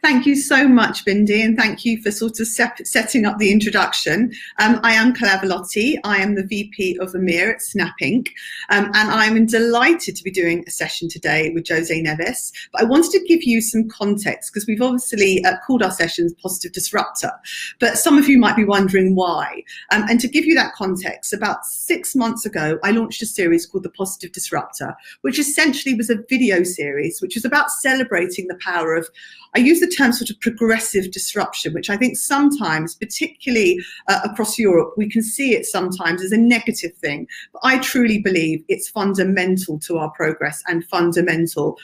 Thank you so much, Bindi, and thank you for sort of setting up the introduction. I am Claire Valoti. I am the VP of EMEA at Snap Inc. And I'm delighted to be doing a session today with José Neves. But I wanted to give you some context because we've obviously called our sessions Positive Disruptor, but some of you might be wondering why. And to give you that context, about 6 months ago, I launched a series called the Positive Disruptor, which essentially was a video series, which was about celebrating the power of, I use the term sort of progressive disruption, which I think sometimes, particularly across Europe, we can see it sometimes as a negative thing. But I truly believe it's fundamental to our progress and fundamental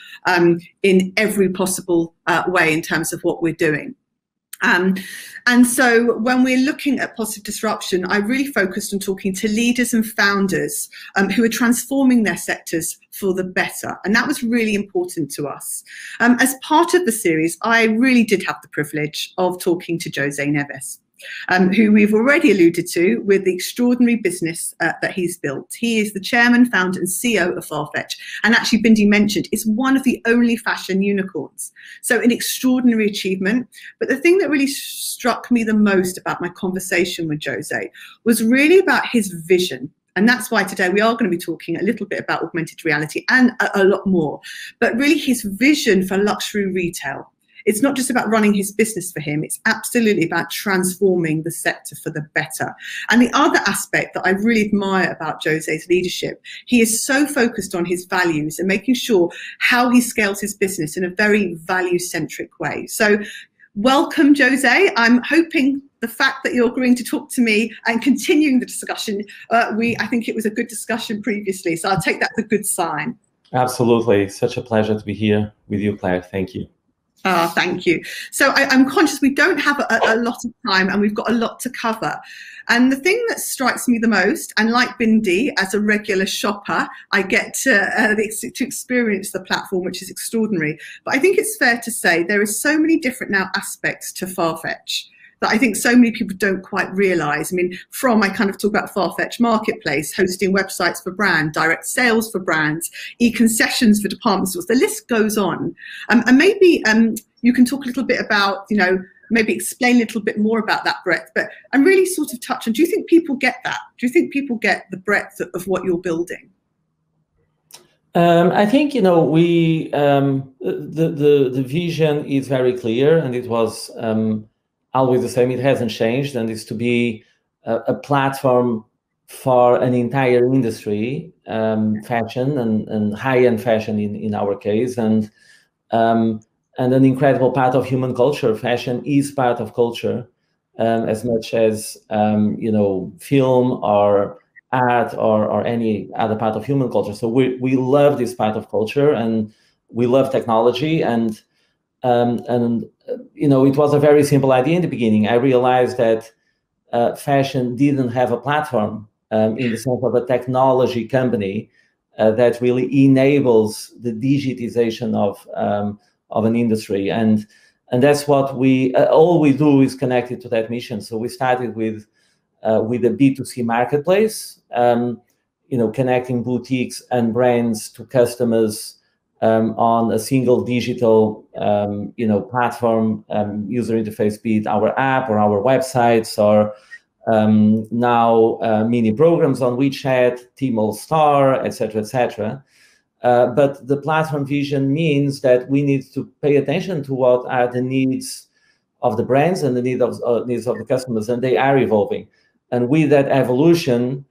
in every possible way in terms of what we're doing. And so when we're looking at positive disruption, I really focused on talking to leaders and founders who are transforming their sectors for the better. And that was really important to us. As part of the series, I really did have the privilege of talking to José Neves, who we've already alluded to with the extraordinary business that he's built. He is the chairman, founder and CEO of Farfetch. And actually, Bindi mentioned, it's one of the only fashion unicorns. So an extraordinary achievement. But the thing that really struck me the most about my conversation with José was really about his vision. And that's why today we are going to be talking a little bit about augmented reality and a lot more, but really his vision for luxury retail. It's not just about running his business for him, it's absolutely about transforming the sector for the better. And the other aspect that I really admire about José's leadership, he is so focused on his values and making sure how he scales his business in a very value-centric way. So welcome, José. I'm hoping the fact that you're agreeing to talk to me and continuing the discussion, I think it was a good discussion previously, so I'll take that as a good sign. Absolutely. Such a pleasure to be here with you, Claire. Thank you. Thank you. So I'm conscious we don't have a lot of time and we've got a lot to cover. And the thing that strikes me the most, and like Bindi, as a regular shopper, I get to experience the platform, which is extraordinary. But I think it's fair to say there are so many different now aspects to Farfetch that I think so many people don't quite realise. I mean, I kind of talk about Farfetch Marketplace, hosting websites for brand, direct sales for brands, e-concessions for department stores, the list goes on. And maybe you can talk a little bit about, maybe explain a little bit more about that breadth, but and really sort of touch on, do you think people get that? Do you think people get the breadth of what you're building? I think, we, the vision is very clear, and it was, always the same. It hasn't changed, and it's to be a platform for an entire industry, fashion and high-end fashion in our case, and an incredible part of human culture. Fashion is part of culture, as much as film or art or any other part of human culture. So we love this part of culture, and we love technology, and it was a very simple idea in the beginning. I realized that fashion didn't have a platform in the sense of a technology company that really enables the digitization of an industry, and that's what all we do is connected to that mission. So we started with a B2C marketplace, connecting boutiques and brands to customers on a single digital, platform, user interface, be it our app or our websites, or now mini programs on WeChat, Tmall Star, etc., etc. But the platform vision means that we need to pay attention to what are the needs of the brands and the needs of the customers, and they are evolving. And with that evolution,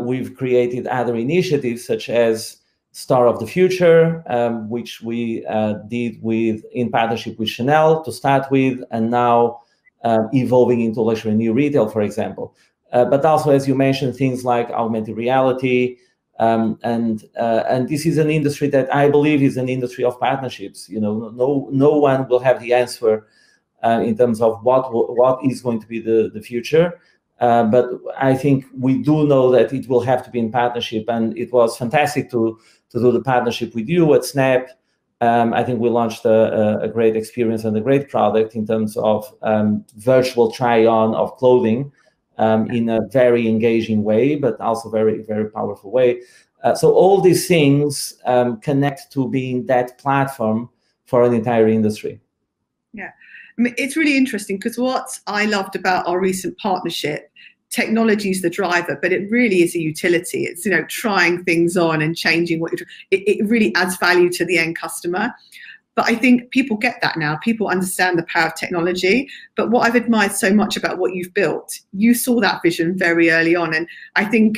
we've created other initiatives such as Store of the Future, which we did in partnership with Chanel to start with, and now evolving into luxury new retail, for example. But also, as you mentioned, things like augmented reality, and this is an industry that I believe is an industry of partnerships. No one will have the answer in terms of what is going to be the future. But I think we do know that it will have to be in partnership, and it was fantastic to do the partnership with you at Snap. I think we launched a great experience and a great product in terms of virtual try-on of clothing in a very engaging way, but also very, very powerful way. So all these things connect to being that platform for an entire industry. Yeah, I mean, it's really interesting because what I loved about our recent partnership, technology is the driver, but it really is a utility. It's, you know, trying things on and changing what you're, it really adds value to the end customer. But I think people get that now. People understand the power of technology. But what I've admired so much about what you've built, you saw that vision very early on. And I think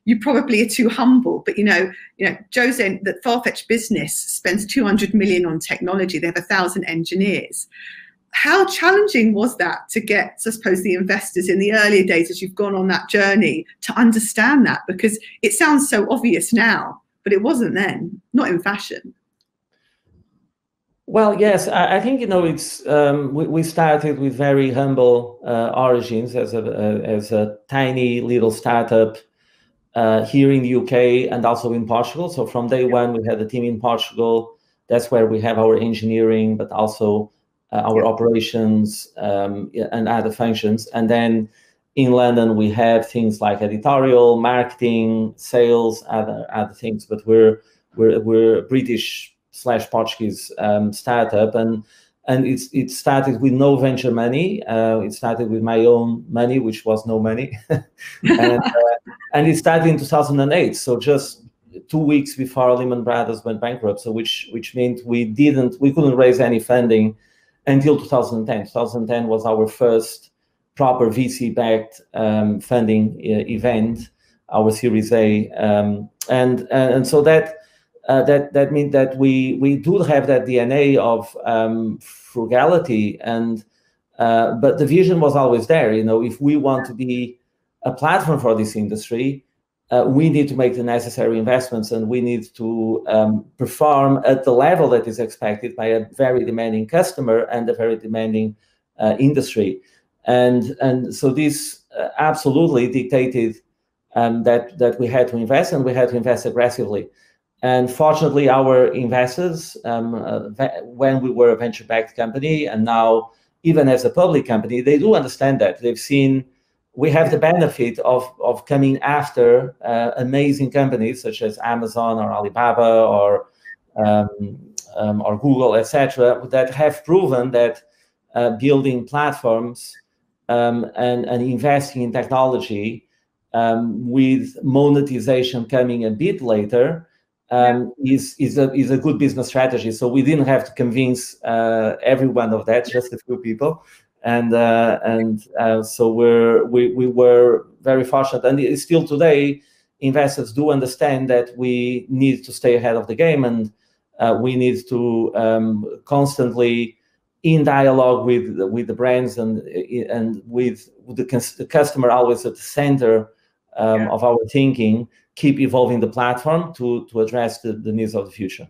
you probably are too humble. But, you know, José, the Farfetch business spends 200 million on technology. They have 1,000 engineers. How challenging was that to get, I suppose, the investors in the earlier days as you've gone on that journey to understand that? Because it sounds so obvious now, but it wasn't then, not in fashion. Well, yes, I think, you know, it's we started with very humble origins as a tiny little startup here in the UK and also in Portugal. So from day one, we had a team in Portugal. That's where we have our engineering, but also our operations and other functions. And then in London, we have things like editorial, marketing, sales, other things. But we're British / Portuguese startup, and it started with no venture money. It started with my own money, which was no money, and it started in 2008. So just 2 weeks before Lehman Brothers went bankrupt. So which meant we couldn't raise any funding until 2010. 2010 was our first proper VC-backed funding event, our Series A, and so that means that we do have that DNA of frugality, and but the vision was always there. You know, if we want to be a platform for this industry, we need to make the necessary investments, and we need to perform at the level that is expected by a very demanding customer and a very demanding industry, and so this absolutely dictated that we had to invest, and we had to invest aggressively. And fortunately, our investors, when we were a venture-backed company, and now even as a public company, they do understand that. They've seen we have the benefit of coming after amazing companies such as Amazon or Alibaba or Google, etc., that have proven that building platforms and investing in technology with monetization coming a bit later is a good business strategy. So we didn't have to convince everyone of that, just a few people, and so we were very fortunate. And still today, investors do understand that we need to stay ahead of the game, and we need to constantly, in dialogue with the brands and with the customer always at the center of our thinking, keep evolving the platform to address the needs of the future.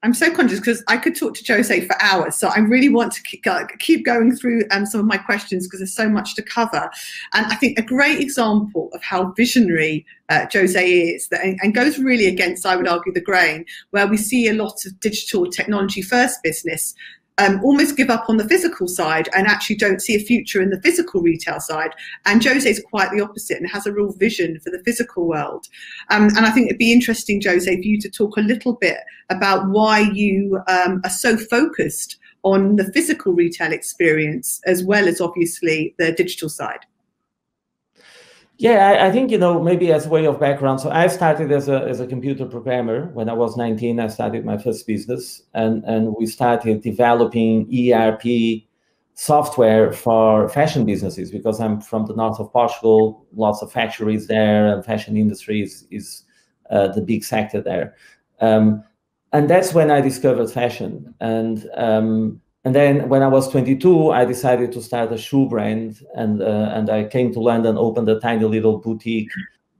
I'm so conscious because I could talk to José for hours, so I really want to keep going through some of my questions because there's so much to cover. And I think a great example of how visionary José is, and goes really against, I would argue, the grain, where we see a lot of digital technology first business almost give up on the physical side and actually don't see a future in the physical retail side. And José is quite the opposite and has a real vision for the physical world. And I think it'd be interesting, José, for you to talk a little bit about why you are so focused on the physical retail experience as well as obviously the digital side. Yeah, I think, you know, maybe as a way of background. So I started as a computer programmer. When I was 19, I started my first business, and we started developing ERP software for fashion businesses, because I'm from the north of Portugal, lots of factories there, and fashion industry is the big sector there. And that's when I discovered fashion. And then when I was 22, I decided to start a shoe brand, and I came to London, opened a tiny little boutique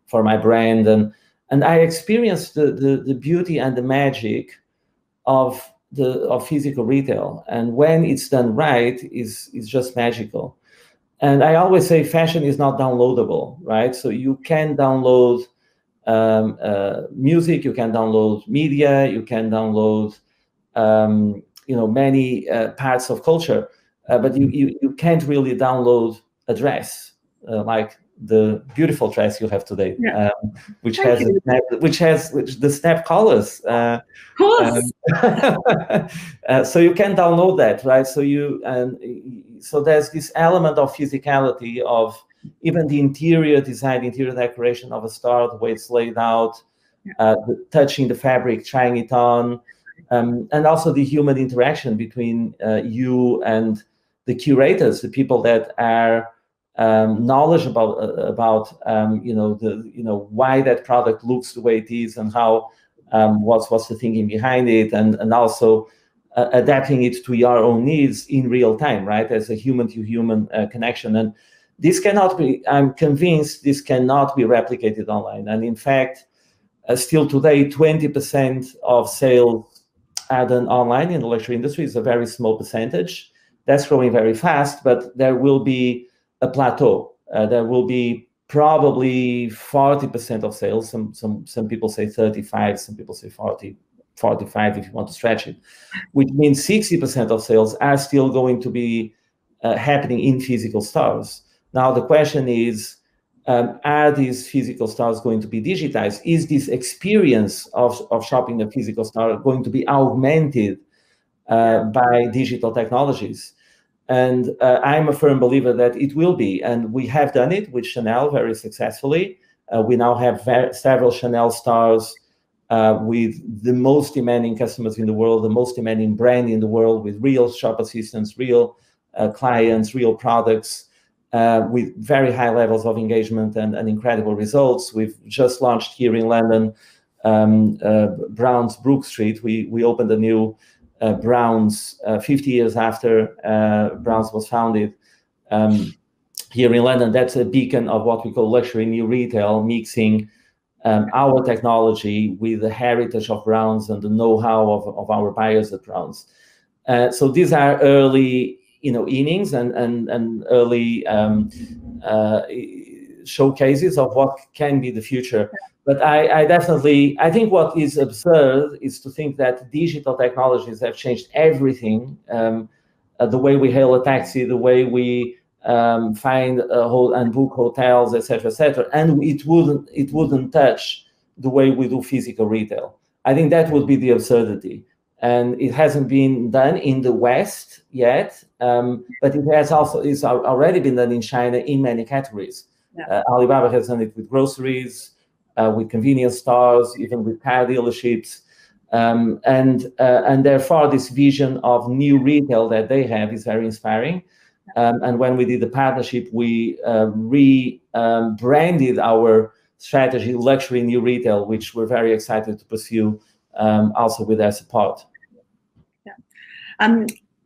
for my brand, and I experienced the beauty and the magic of physical retail. And when it's done right, is just magical. And I always say fashion is not downloadable, right? So you can download music, you can download media, you can download many parts of culture, but you can't really download a dress. Like the beautiful dress you have today, Yeah. which has the Snap colors. Of course. So you can download that, right? So there's this element of physicality of even the interior design, interior decoration of a store, the way it's laid out, touching the fabric, trying it on, and also the human interaction between you and the curators, the people that are knowledgeable about why that product looks the way it is and how what's the thinking behind it, and also adapting it to your own needs in real time, right? As a human to human connection. And this cannot be, I'm convinced this cannot be replicated online. And in fact, still today, 20% of sales are done online in the luxury industry. Is a very small percentage. That's growing very fast, but there will be a plateau. There will be probably 40% of sales. Some people say 35, some people say 40, 45 if you want to stretch it, which means 60% of sales are still going to be happening in physical stores. Now the question is, are these physical stores going to be digitized? Is this experience of shopping in a physical store going to be augmented by digital technologies? And I'm a firm believer that it will be, and we have done it with Chanel very successfully. We now have several Chanel stores with the most demanding customers in the world, the most demanding brand in the world, with real shop assistants, real clients, real products, with very high levels of engagement and incredible results. We've just launched here in London, Browns Brook Street. We opened a new Browns 50 years after Browns was founded here in London. That's a beacon of what we call luxury new retail, mixing our technology with the heritage of Browns and the know-how of our buyers at Browns. So these are early, innings and early showcases of what can be the future. But I think what is absurd is to think that digital technologies have changed everything, the way we hail a taxi, the way we find and book hotels, etc., and it wouldn't touch the way we do physical retail. I think that would be the absurdity, and it hasn't been done in the West yet, but it's already been done in China in many categories. Yeah. Alibaba has done it with groceries, with convenience stores, even with car dealerships, and therefore this vision of new retail that they have is very inspiring. And when we did the partnership, we rebranded our strategy Luxury New Retail, which we're very excited to pursue, also with their support. Yeah.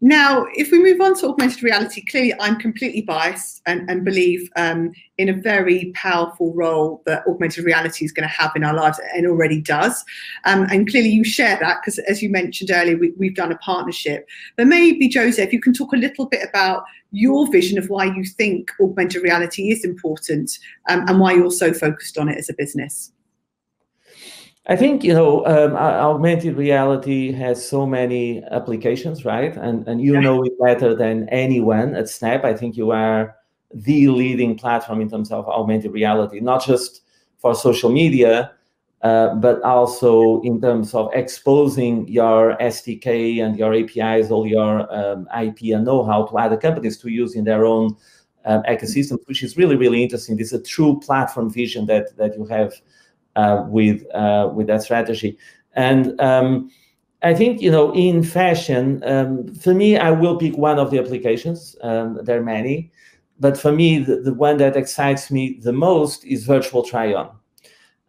Now, if we move on to augmented reality, clearly I'm completely biased and believe in a very powerful role that augmented reality is going to have in our lives, and already does. And clearly you share that because, as you mentioned earlier, we've done a partnership. But maybe, José, if you can talk a little bit about your vision of why you think augmented reality is important and why you're so focused on it as a business. I think, augmented reality has so many applications, right? And you know it better than anyone at Snap. I think you are the leading platform in terms of augmented reality, not just for social media, but also in terms of exposing your SDK and your APIs, all your IP and know-how to other companies to use in their own ecosystems, which is really, really interesting. This is a true platform vision that you have with that strategy. And I think, in fashion, for me, I will pick one of the applications. There are many, but for me, the one that excites me the most is virtual try-on.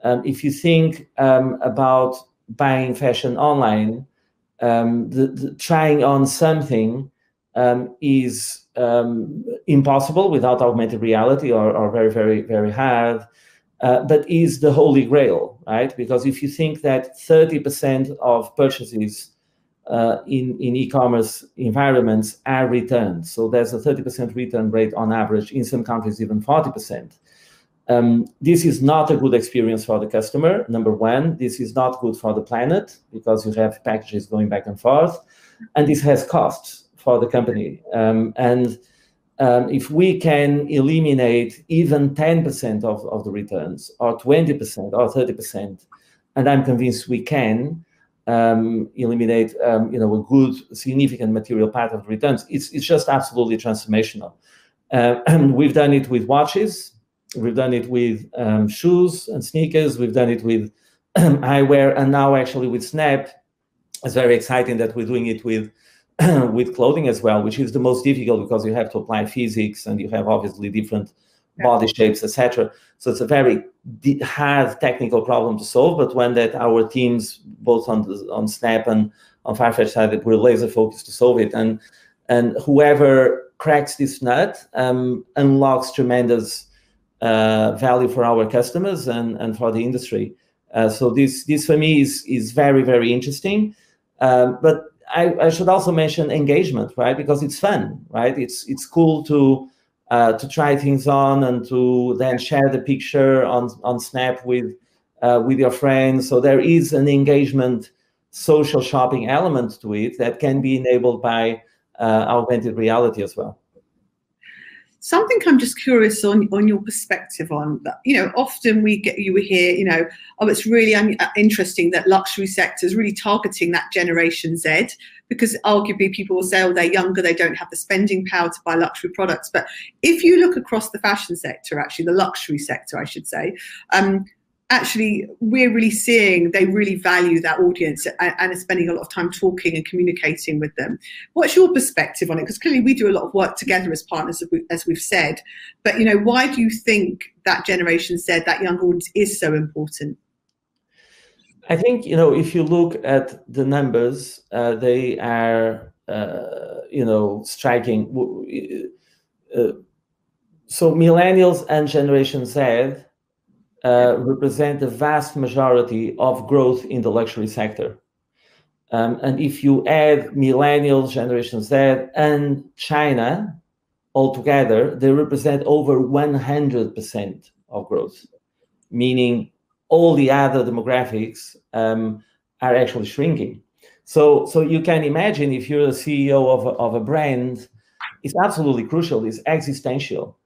If you think about buying fashion online, the trying on something is impossible without augmented reality, or very, very, very hard. But is the holy grail, right? Because if you think that 30% of purchases in e-commerce environments are returned, so there's a 30% return rate on average, in some countries even 40%. This is not a good experience for the customer, number one. This is not good for the planet because you have packages going back and forth, and this has costs for the company. And if we can eliminate even 10% of the returns, or 20%, or 30%, and I'm convinced we can eliminate, a good, significant material part of the returns, it's just absolutely transformational. And we've done it with watches, we've done it with shoes and sneakers, we've done it with eyewear, and now actually with Snap. It's very exciting that we're doing it with with clothing as well, which is the most difficult because you have to apply physics and you have obviously different body shapes, etc. So it's a very hard technical problem to solve, but one that our teams, both on Snap and on Farfetch side, we're laser focused to solve it. And whoever cracks this nut unlocks tremendous value for our customers and for the industry. So this for me is very, very interesting. But I should also mention engagement, right? Because it's fun, right? It's cool to try things on and to then share the picture on Snap with your friends. So there is an engagement, social shopping element to it that can be enabled by augmented reality as well. Something I'm just curious on your perspective on that. Often you hear, oh, it's really interesting that luxury sector is really targeting that Generation Z, because arguably people will say, oh, they're younger, they don't have the spending power to buy luxury products. But if you look across the fashion sector, actually the luxury sector, I should say, actually, we're really seeing they really value that audience and are spending a lot of time talking and communicating with them. What's your perspective on it? Because clearly we do a lot of work together as partners, as we've said. But, why do you think that Generation Z, that younger audience, is so important? I think, if you look at the numbers, they are, striking. So millennials and Generation Z represent the vast majority of growth in the luxury sector. And if you add millennials, Generation Z, and China altogether, they represent over 100% of growth, meaning all the other demographics are actually shrinking. So you can imagine, if you're a CEO of a brand, it's absolutely crucial, it's existential.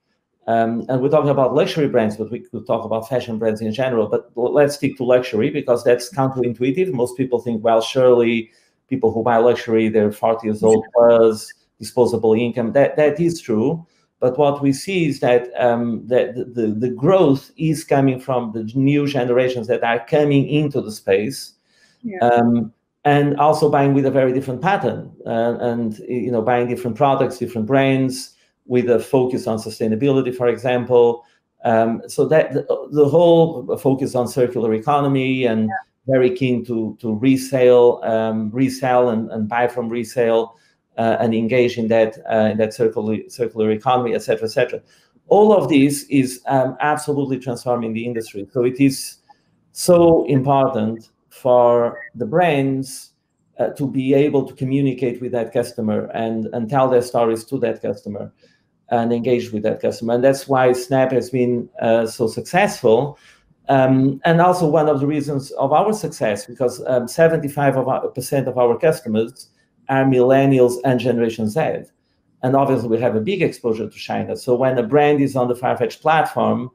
And we're talking about luxury brands, but we could talk about fashion brands in general. But let's stick to luxury because that's counterintuitive. Most people think, well, surely people who buy luxury, they're 40 years old plus, disposable income. That is true. But what we see is that the growth is coming from the new generations that are coming into the space, and also buying with a very different pattern, and buying different products, different brands, with a focus on sustainability, for example. So that the whole focus on circular economy and very keen to resell and buy from resale and engage in that circular economy, et cetera, et cetera. All of this is absolutely transforming the industry. So it is so important for the brands to be able to communicate with that customer and tell their stories to that customer and engage with that customer. And that's why Snap has been so successful. And also one of the reasons of our success, because 75% of our customers are millennials and Generation Z. And obviously we have a big exposure to China. So when a brand is on the Farfetch platform,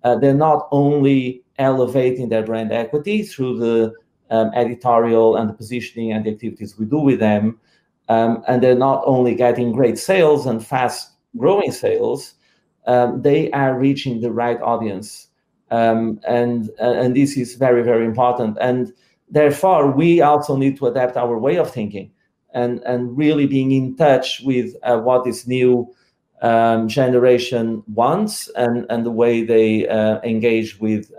they're not only elevating their brand equity through the editorial and the positioning and the activities we do with them, and they're not only getting great sales and fast growing sales, they are reaching the right audience. And this is very, very important. And therefore, we also need to adapt our way of thinking and really being in touch with what this new generation wants and the way they engage with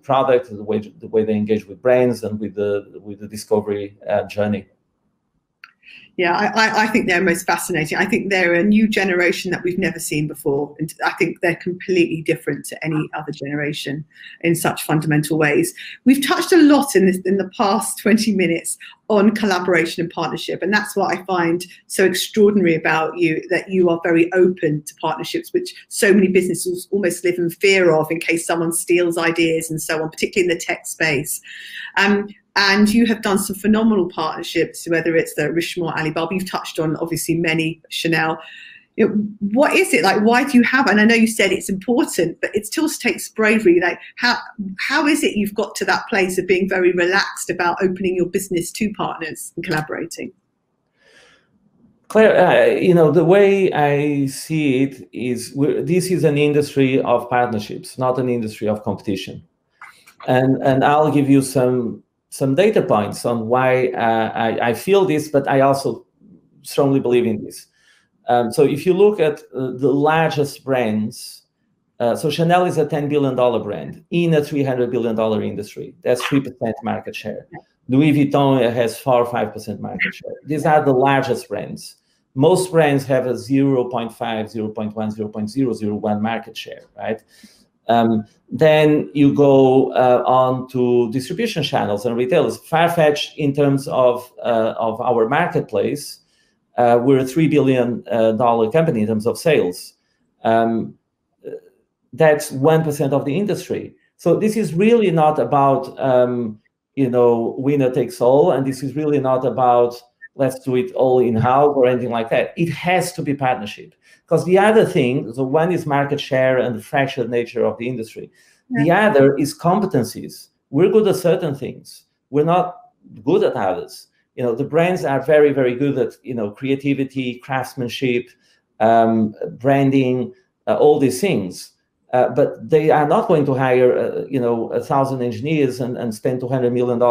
product, the way they engage with brands and with the discovery journey. Yeah, I think they're most fascinating. I think they're a new generation that we've never seen before. And I think they're completely different to any other generation in such fundamental ways. We've touched a lot in the past 20 minutes on collaboration and partnership. And that's what I find so extraordinary about you, that you are very open to partnerships, which so many businesses almost live in fear of in case someone steals ideas and so on, particularly in the tech space. And you have done some phenomenal partnerships, whether it's the Richemont, Alibaba, you've touched on obviously many, Chanel. what is it like? Why do you have, and I know you said it's important, but it still takes bravery. Like how is it you've got to that place of being very relaxed about opening your business to partners and collaborating? Claire, the way I see it is this is an industry of partnerships, not an industry of competition. And I'll give you some data points on why I feel this, but I also strongly believe in this. So if you look at the largest brands, so Chanel is a $10 billion brand in a $300 billion industry. That's 3% market share. Louis Vuitton has 4 or 5% market share. These are the largest brands. Most brands have a 0.5, 0.1, 0.001 market share, right? Then you go on to distribution channels and retailers. Farfetch, in terms of our marketplace, we're a $3 billion company in terms of sales. That's 1% of the industry. So this is really not about winner takes all, and this is really not about let's do it all in-house or anything like that. It has to be partnership. Because the other thing, so one is market share and the fractured nature of the industry. Yeah. The other is competencies. We're good at certain things. We're not good at others. The brands are very, very good at, creativity, craftsmanship, branding, all these things. But they are not going to hire, 1,000 engineers and spend $200 million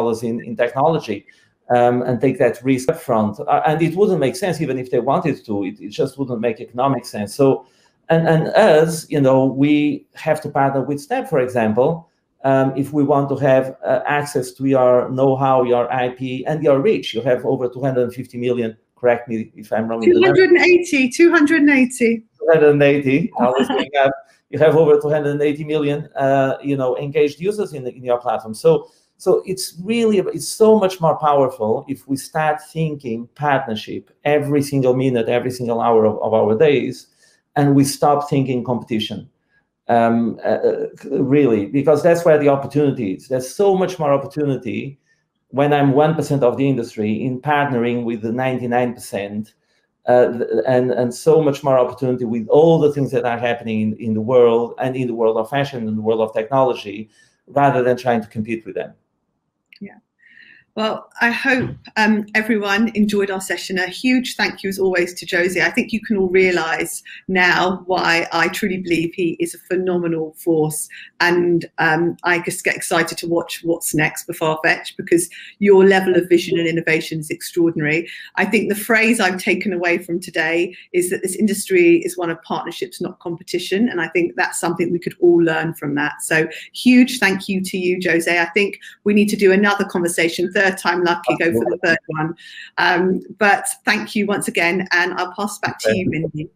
in technology. And take that risk up front. And it wouldn't make sense even if they wanted to. It just wouldn't make economic sense. So, and us, we have to partner with Snap, for example, if we want to have access to your know-how, your IP, and your reach. You have over 250 million, correct me if I'm wrong. 280. 280, always going up. You have over 280 million, engaged users in your platform. So it's so much more powerful if we start thinking partnership every single minute, every single hour of our days, and we stop thinking competition. Really, because that's where the opportunity is. There's so much more opportunity when I'm 1% of the industry in partnering with the 99%, and so much more opportunity with all the things that are happening in the world and in the world of fashion, in the world of technology, rather than trying to compete with them. Yeah. Well, I hope everyone enjoyed our session. A huge thank you, as always, to José. I think you can all realise now why I truly believe he is a phenomenal force. And I just get excited to watch what's next for Farfetch, because your level of vision and innovation is extraordinary. I think the phrase I've taken away from today is that this industry is one of partnerships, not competition. And I think that's something we could all learn from that. So huge thank you to you, José. I think we need to do another conversation. Third time lucky, go for the third one. But thank you once again, and I'll pass back to you, Mindy.